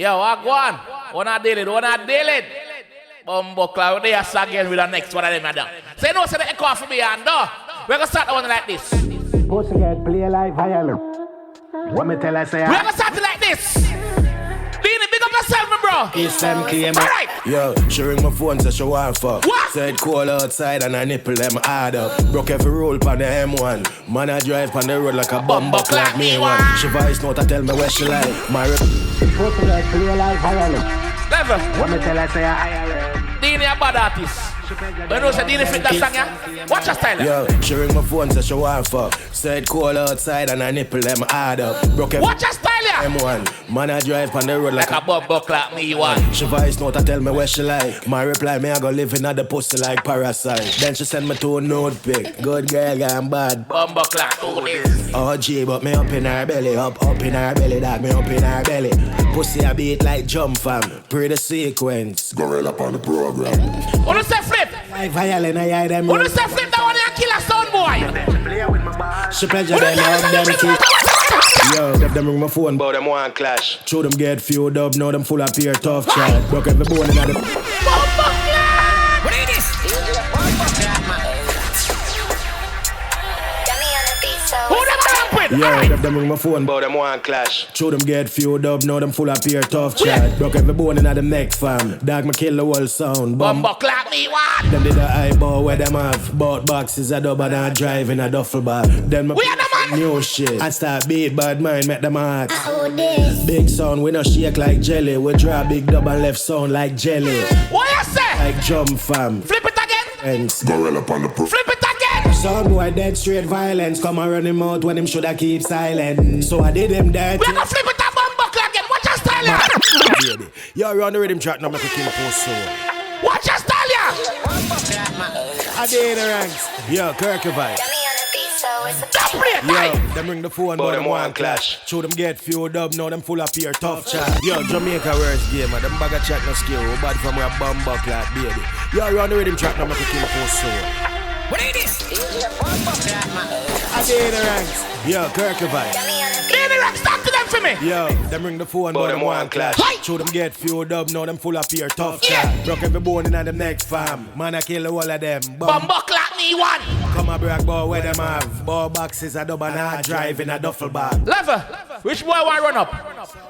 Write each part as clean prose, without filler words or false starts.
Yo, what go on? Wanna deal it? Bumbo cloud, they are again with the next one of them, madam. Say no, say the echo for me, and we're gonna start the one like this. Pussy get play like violin. What me tell I say? We're gonna start it like this. Deenie, big up yourself, my bro. It's them claim. Alright. Yo, she ring my phone, so she want fuck. What? Said cold outside and I nipple them hard up. Broke every rule pan the M1. Man, I drive on the road like a bumbo like me one. She voice note, I tell me where she like. My Pussy get play like violin. Level. What me tell I say? I Deenie a bad artist. When you say Deenie fit that song, yeah? Watch your style. Yo, she ring my phone, so she want fuck. Said cold outside and I nipple them hard up. Broke every Watch your style, yeah? M1. Man, I drive on the road Like a bumbo like me one. She voice note, I tell me where she like. My reply, me I go live in the pussy like parasite. Then she send me to a nude pic. Good girl, I'm bad. Bumbo like who this? Oh G, but me up in her belly. Up in her belly, dog, me up in her belly. Pussy a beat like jump fam. Pray the sequence. Gorilla up on the program. What do you say flip? like violin. I hear them. What do you say flip that one and kill a sound boy? She pleasure them love them keep. Yo, them ring my phone, but them want clash. Show them get feud up, now them full of peer tough chat. Broke every bone in the What is this? Who them ramp with? Yo, them ring my phone, but them want clash. Show them get feud up, now them full of peer tough chat. Broke every bone in the neck fam. Dog me kill the whole sound. Bumbo clap me one. Them did a eyeball where them have. Bought boxes a dub and a drive in a duffel bag. Then me We are the man. new shit. I start beat bad mind, make them hard. Big sound, we no shake like jelly. We draw big dub and left sound like jelly. What you say? Like jump fam. Flip it again. Friends. Gorilla up on the program. Flip it again. Some boy dead straight violence. Come and run him out when him shoulda keep silent. So I did him dirty. We're gonna flip it a bumbo clap again. Watch your style, yeah. Baby. Yo, run the rhythm track now, make a kill post so. Watch your style, yeah. Deenie Ranks. Yo, �𝐂𝐿𝐴. Stop it, Yo, right? them ring the phone, but them want clash. Show them get feud up, now them full of peer tough chat. Yo, Jamaica worst game, them bag of chat no skill. We bad from where bumbo clap, baby. Yo, run the rhythm track now, make a kill post so. What is this? Deenie Ranks. Yo, 𝐿𝐴. Deenie Ranks, talk to them for me. Yo, them ring the phone, but them want clash. Right. Show them get feud up, now them full of peer tough chat. Broke every bone in them neck fam. Man, I kill the whole of them. Bumbo clap me one. Come a brag boy where them have. Ball boxes a dub and a drive in a duffel bag. Level. Which boy want run up?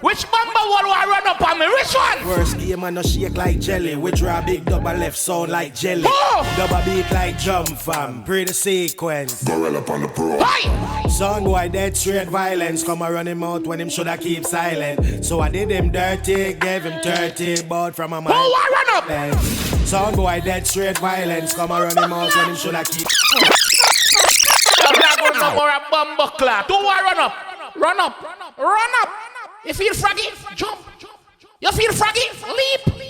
Which bumbo want run up on me? Which one? Worst game and no shake like jelly. We draw big dub and left sound like jelly. Oh. Dub a beat like jump fam. Pray the sequence. Gorilla up on the program. Hi. Son boy dead straight violence. Come a run him out when him shoulda keep silent. So I did him dirty, gave him 30. Bought from a Who man. want run up? Son boy dead straight violence. Come a run him out when him shoulda keep. I'm not going no more a bumbo clap. Who want run up? Run up. Run up. You feel froggy? Jump. You feel froggy? Leap.